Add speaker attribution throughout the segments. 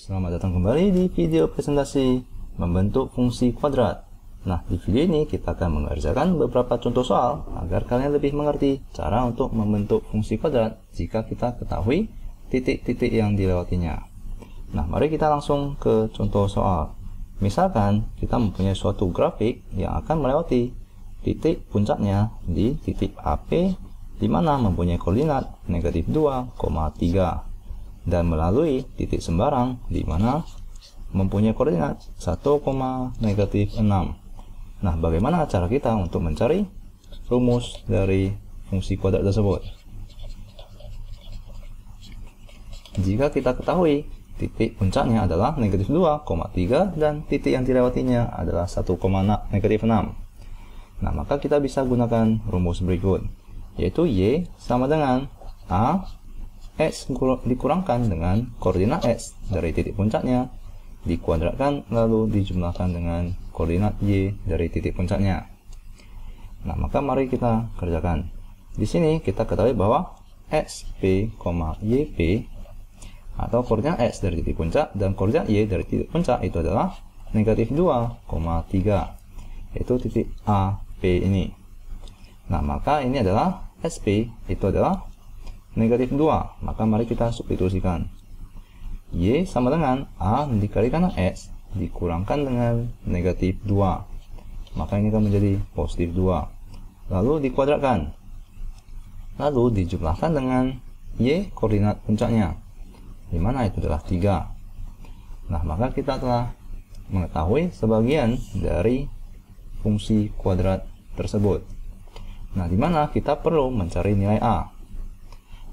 Speaker 1: Selamat datang kembali di video presentasi membentuk fungsi kuadrat. Nah, di video ini kita akan mengerjakan beberapa contoh soal agar kalian lebih mengerti cara untuk membentuk fungsi kuadrat jika kita ketahui titik-titik yang dilewatinya. Nah, mari kita langsung ke contoh soal. Misalkan kita mempunyai suatu grafik yang akan melewati titik puncaknya di titik AP, di mana mempunyai koordinat negatif 2, 3. Dan melalui titik sembarang di mana mempunyai koordinat 1, negatif 6. Nah, bagaimana cara kita untuk mencari rumus dari fungsi kuadrat tersebut? Jika kita ketahui titik puncaknya adalah negatif 2, 3 dan titik yang dilewatinya adalah 1, negatif 6. Nah, maka kita bisa gunakan rumus berikut, yaitu Y sama dengan A X dikurangkan dengan koordinat X dari titik puncaknya, dikuadratkan lalu dijumlahkan dengan koordinat Y dari titik puncaknya. Nah, maka mari kita kerjakan. Di sini kita ketahui bahwa XP, YP atau koordinat X dari titik puncak dan koordinat Y dari titik puncak itu adalah negatif 2, 3, yaitu titik AP ini. Nah, maka ini adalah SP, itu adalah negatif 2, maka mari kita substitusikan. Y sama dengan A dikalikan X dikurangkan dengan negatif 2, maka ini akan menjadi positif 2, lalu dikuadratkan, lalu dijumlahkan dengan Y koordinat puncaknya, dimana itu adalah 3. Nah, maka kita telah mengetahui sebagian dari fungsi kuadrat tersebut. Nah, dimana kita perlu mencari nilai A.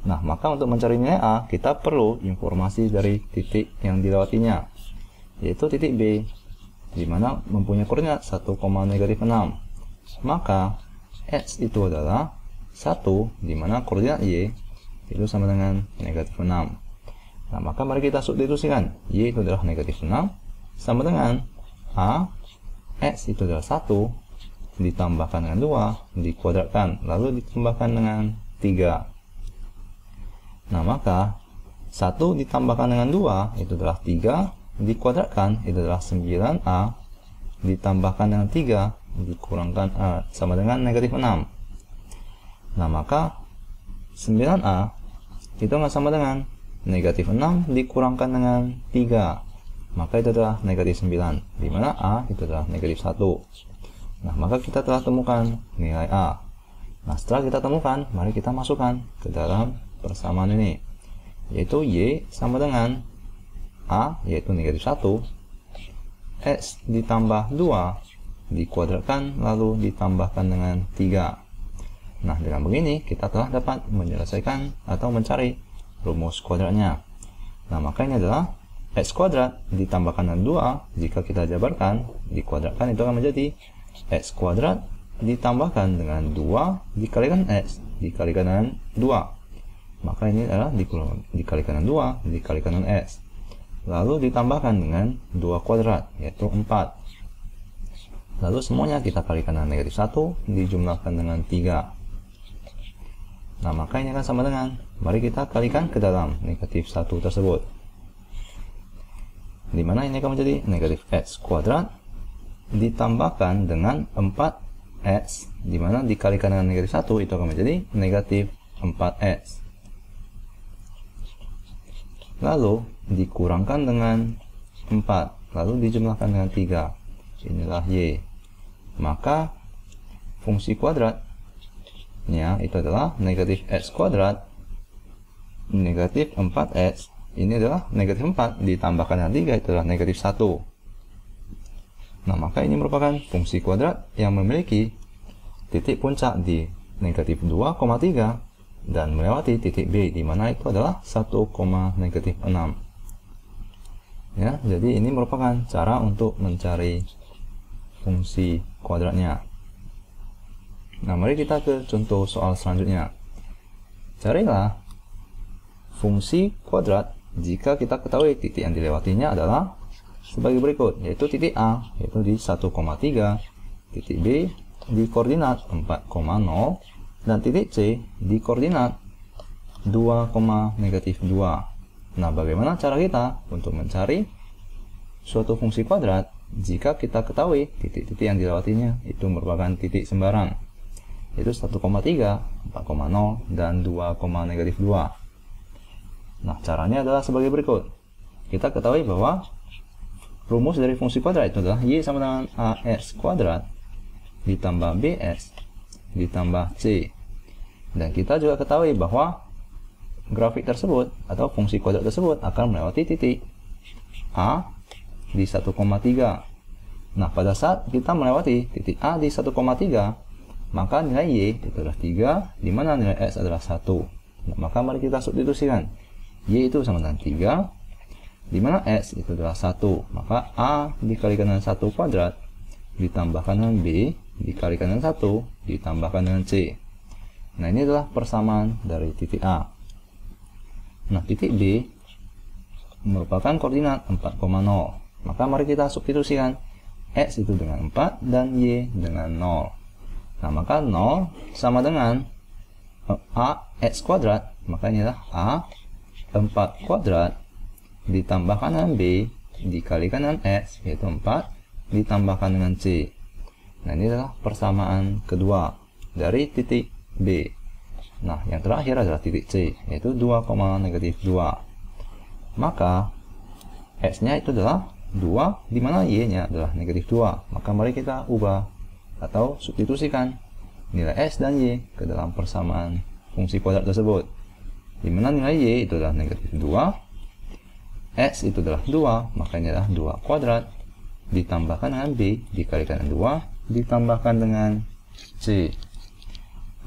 Speaker 1: Nah, maka untuk mencari nilai A, kita perlu informasi dari titik yang dilewatinya, yaitu titik B, di mana mempunyai koordinat 1, negatif 6. Maka X itu adalah 1, di mana koordinat Y itu sama dengan negatif 6. Nah, maka mari kita substitusikan. Y itu adalah negatif 6, sama dengan A, X itu adalah 1, ditambahkan dengan 2, dikuadratkan, lalu ditambahkan dengan 3. Nah, maka 1 ditambahkan dengan 2 itu adalah 3, dikuadratkan itu adalah 9A, ditambahkan dengan 3 dikurangkan A sama dengan negatif 6. Nah, maka 9A itu sama dengan negatif 6 dikurangkan dengan 3, maka itu adalah negatif 9, di mana A itu adalah negatif 1. Nah, maka kita telah temukan nilai A. Nah, setelah kita temukan, mari kita masukkan ke dalam persamaan ini, yaitu Y sama dengan A, yaitu negatif 1, X ditambah 2 dikuadratkan lalu ditambahkan dengan 3. Nah, dengan begini kita telah dapat menyelesaikan atau mencari rumus kuadratnya. Nah, maka ini adalah X kuadrat ditambahkan dengan 2, jika kita jabarkan dikuadratkan itu akan menjadi X kuadrat ditambahkan dengan 2 dikalikan X dikalikan dengan 2. Maka ini adalah dikalikan dengan 2 dikalikan dengan X, lalu ditambahkan dengan 2 kuadrat, yaitu 4. Lalu semuanya kita kalikan dengan negatif 1 dijumlahkan dengan 3. Nah, maka ini akan sama dengan, mari kita kalikan ke dalam negatif 1 tersebut, dimana ini akan menjadi negatif X kuadrat ditambahkan dengan 4X, dimana dikalikan dengan negatif 1 itu akan menjadi negatif 4X, lalu dikurangkan dengan 4, lalu dijumlahkan dengan 3, inilah Y. Maka fungsi kuadratnya itu adalah negatif X kuadrat negatif 4X, ini adalah negatif 4 ditambahkan dengan 3 itu adalah negatif 1. Nah, maka ini merupakan fungsi kuadrat yang memiliki titik puncak di negatif 2, 3 dan melewati titik B, di mana itu adalah 1, negatif 6. Ya, jadi ini merupakan cara untuk mencari fungsi kuadratnya. Nah, mari kita ke contoh soal selanjutnya. Carilah fungsi kuadrat jika kita ketahui titik yang dilewatinya adalah sebagai berikut, yaitu titik A, yaitu di 1, 3, titik B di koordinat 4, 0, dan titik C di koordinat 2, negatif 2. Nah, bagaimana cara kita untuk mencari suatu fungsi kuadrat jika kita ketahui titik-titik yang dilewatinya itu merupakan titik sembarang, yaitu 1,3, 4,0, dan 2,-2. Nah, caranya adalah sebagai berikut. Kita ketahui bahwa rumus dari fungsi kuadrat itu adalah Y sama dengan AX kuadrat ditambah BX ditambah C. Dan kita juga ketahui bahwa grafik tersebut atau fungsi kuadrat tersebut akan melewati titik A di 1,3. Nah, pada saat kita melewati titik A di 1,3, maka nilai Y itu adalah 3, di mana nilai X adalah 1. Nah, maka mari kita substitusikan. Y itu sama dengan 3, di mana X itu adalah 1. Maka A dikalikan dengan 1 kuadrat ditambahkan dengan B dikalikan dengan 1 ditambahkan dengan C. Nah, ini adalah persamaan dari titik A. Nah, titik B merupakan koordinat 4,0. Maka mari kita substitusikan. X itu dengan 4 dan Y dengan 0. Nah, maka 0 sama dengan AX kuadrat. Maka ini adalah A 4 kuadrat ditambahkan dengan B dikalikan dengan X, yaitu 4 ditambahkan dengan C. Nah, ini adalah persamaan kedua dari titik B. Nah, yang terakhir adalah titik C, yaitu 2,-2. Maka X-nya itu adalah 2, di mana Y-nya adalah -2. Maka mari kita ubah atau substitusikan nilai X dan Y ke dalam persamaan fungsi kuadrat tersebut. Di mana nilai Y itu adalah -2, X itu adalah 2, maka ini adalah 2 kuadrat ditambahkan dengan B dikalikan dengan 2 ditambahkan dengan C.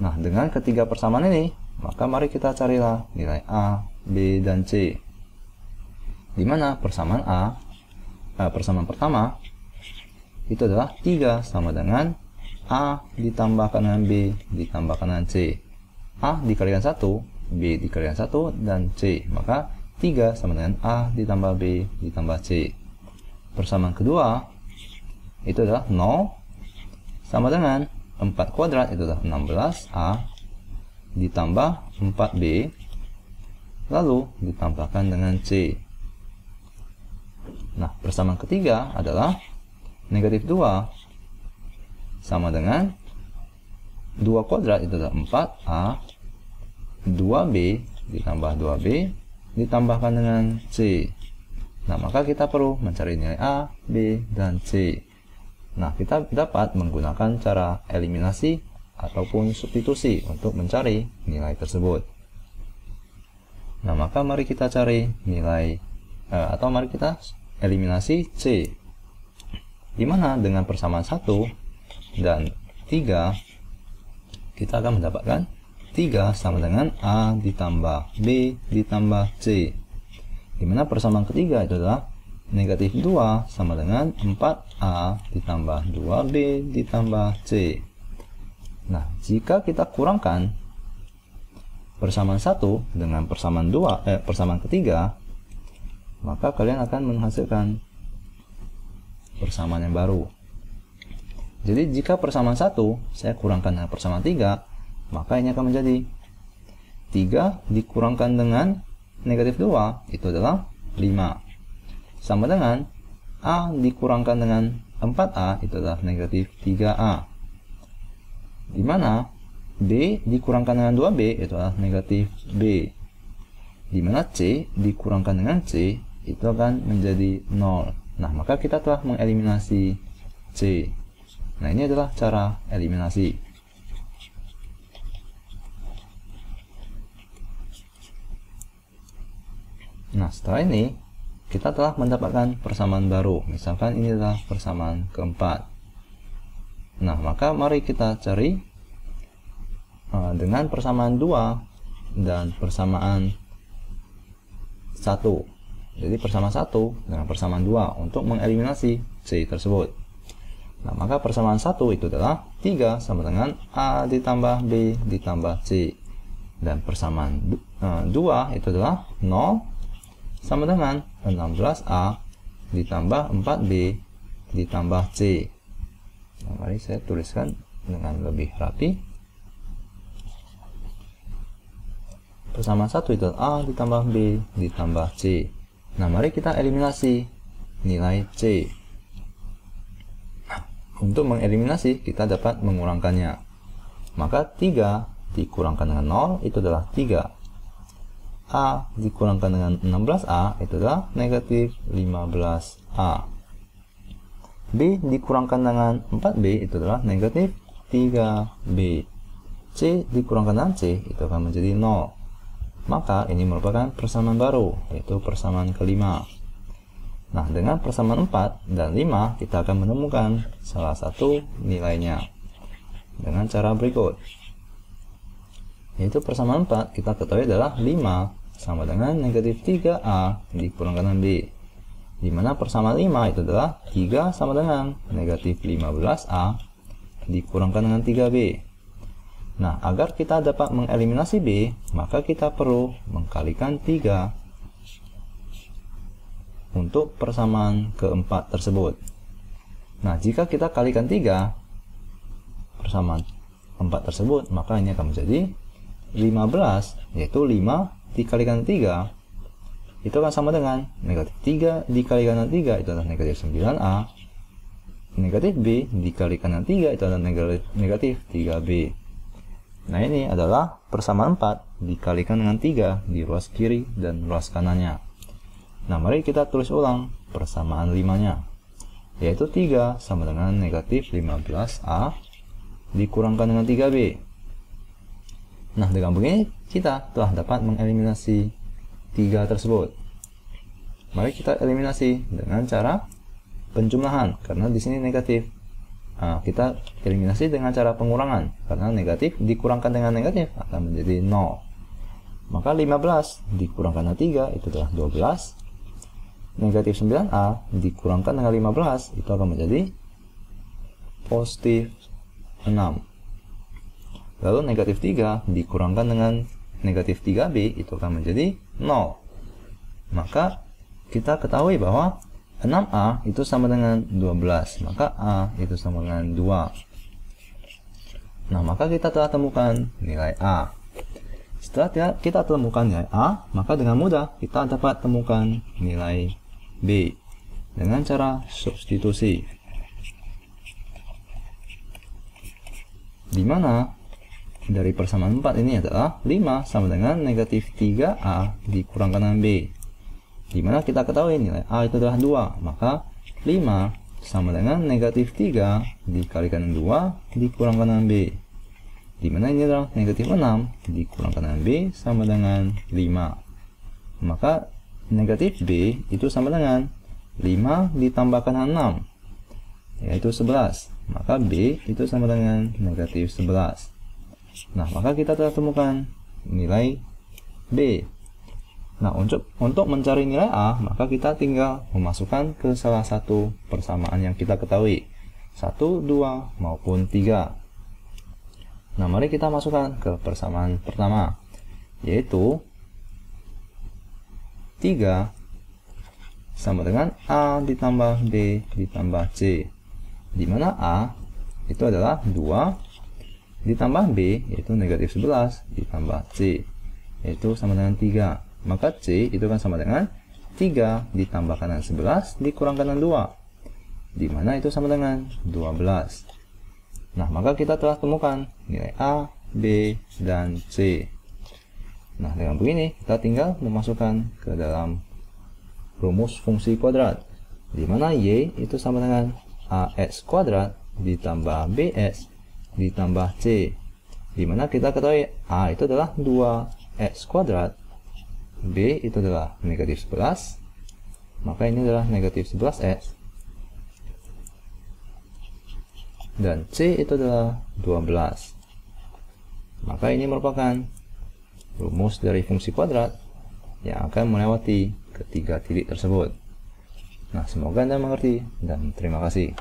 Speaker 1: Nah, dengan ketiga persamaan ini, maka mari kita carilah nilai A, B, dan C. Di mana persamaan persamaan pertama itu adalah 3 sama dengan A ditambahkan dengan B ditambahkan dengan C. A dikalikan 1, B dikalikan 1, dan C. Maka 3 sama dengan A ditambah B ditambah C. Persamaan kedua itu adalah 0 sama dengan 4 kuadrat, itu adalah 16A ditambah 4B lalu ditambahkan dengan C. Nah, persamaan ketiga adalah -2 sama dengan 2 kuadrat, itu adalah 4A 2B ditambah 2B ditambahkan dengan C. Nah, maka kita perlu mencari nilai A, B, dan C. Nah, kita dapat menggunakan cara eliminasi ataupun substitusi untuk mencari nilai tersebut. Nah, maka mari kita cari nilai atau mari kita eliminasi C. Di mana dengan persamaan 1 dan 3 kita akan mendapatkan 3 sama dengan A ditambah B ditambah C. Di mana persamaan ketiga itu adalah -2 sama dengan 4A ditambah 2B ditambah C. Nah, jika kita kurangkan persamaan 1 dengan persamaan persamaan ketiga, maka kalian akan menghasilkan persamaan yang baru. Jadi jika persamaan 1 saya kurangkan dengan persamaan 3, maka ini akan menjadi 3 dikurangkan dengan -2 itu adalah 5 sama dengan A dikurangkan dengan 4A itu adalah -3A, di mana B dikurangkan dengan 2B itu adalah -B, di mana C dikurangkan dengan C itu akan menjadi 0. Nah, maka kita telah mengeliminasi C. Nah, ini adalah cara eliminasi. Nah, setelah ini kita telah mendapatkan persamaan baru. Misalkan ini adalah persamaan keempat. Nah, maka mari kita cari dengan persamaan 2 dan persamaan 1. Jadi persamaan 1 dengan persamaan 2 untuk mengeliminasi C tersebut. Nah, maka persamaan 1 itu adalah 3 sama dengan A ditambah B ditambah C. Dan persamaan 2 itu adalah 0 sama dengan 16A ditambah 4B ditambah C. Nah, mari saya tuliskan dengan lebih rapi. persamaan 1 itu A ditambah B ditambah C. Nah, mari kita eliminasi nilai C. Nah, untuk mengeliminasi, kita dapat mengurangkannya. Maka 3 dikurangkan dengan 0 itu adalah 3. A dikurangkan dengan 16A itu adalah negatif 15A. B dikurangkan dengan 4B itu adalah negatif 3B. C dikurangkan dengan C itu akan menjadi 0. Maka ini merupakan persamaan baru, yaitu persamaan kelima. Nah, dengan persamaan 4 dan 5 kita akan menemukan salah satu nilainya dengan cara berikut. Yaitu persamaan 4 kita ketahui adalah 5 sama dengan negatif 3A dikurangkan dengan B. Dimana persamaan 5 itu adalah 3 sama dengan negatif 15A dikurangkan dengan 3B. Nah, agar kita dapat mengeliminasi B, maka kita perlu mengkalikan 3 untuk persamaan keempat tersebut. Nah, jika kita kalikan 3 persamaan 4 tersebut, maka ini akan menjadi 15, yaitu 5 dikalikan 3 itu akan sama dengan negatif 3 dikalikan dengan 3 itu adalah negatif 9A. Negatif B dikalikan dengan 3 itu adalah negatif 3B. Nah, ini adalah persamaan 4 dikalikan dengan 3 di ruas kiri dan ruas kanannya. Nah, mari kita tulis ulang persamaan 5-nya, yaitu 3 sama dengan negatif 15A dikurangkan dengan 3B. Nah, dengan begini kita telah dapat mengeliminasi 3 tersebut. Mari kita eliminasi dengan cara penjumlahan, karena di sini negatif. Nah, kita eliminasi dengan cara pengurangan, karena negatif dikurangkan dengan negatif akan menjadi 0. Maka 15 dikurangkan dengan 3 itu adalah 12. Negatif 9A dikurangkan dengan 15 itu akan menjadi positif 6. Lalu negatif 3 dikurangkan dengan negatif 3B itu akan menjadi 0. Maka kita ketahui bahwa 6A itu sama dengan 12, maka A itu sama dengan 2. Nah, maka kita telah temukan nilai A. Setelah kita temukan nilai A, maka dengan mudah kita dapat temukan nilai B dengan cara substitusi. Di mana dari persamaan 4 ini adalah 5 sama dengan negatif 3A dikurangkan dengan B. Dimana kita ketahui nilai A itu adalah 2, maka 5 sama dengan negatif 3 dikalikan dengan 2 dikurangkan dengan B. Dimana ini adalah negatif 6 dikurangkan dengan B sama dengan 5. Maka negatif B itu sama dengan 5 ditambahkan dengan 6, yaitu 11. Maka B itu sama dengan negatif 11. Nah, maka kita telah temukan nilai B. Nah, untuk mencari nilai A, maka kita tinggal memasukkan ke salah satu persamaan yang kita ketahui, 1, 2, maupun 3. Nah, mari kita masukkan ke persamaan pertama, yaitu 3 sama dengan A ditambah B ditambah C, di mana A itu adalah 2 ditambah B, yaitu negatif 11 ditambah C, yaitu sama dengan 3. Maka C itu kan sama dengan 3 ditambahkan dengan 11 dikurangkan dengan 2, dimana itu sama dengan 12. Nah, maka kita telah temukan nilai A, B, dan C. Nah, dengan begini kita tinggal memasukkan ke dalam rumus fungsi kuadrat, dimana Y itu sama dengan AX kuadrat ditambah BX ditambah C, dimana kita ketahui A itu adalah 2X kuadrat, B itu adalah negatif 11, maka ini adalah negatif 11X, dan C itu adalah 12. Maka ini merupakan rumus dari fungsi kuadrat yang akan melewati ketiga titik tersebut. Nah, semoga Anda mengerti dan terima kasih.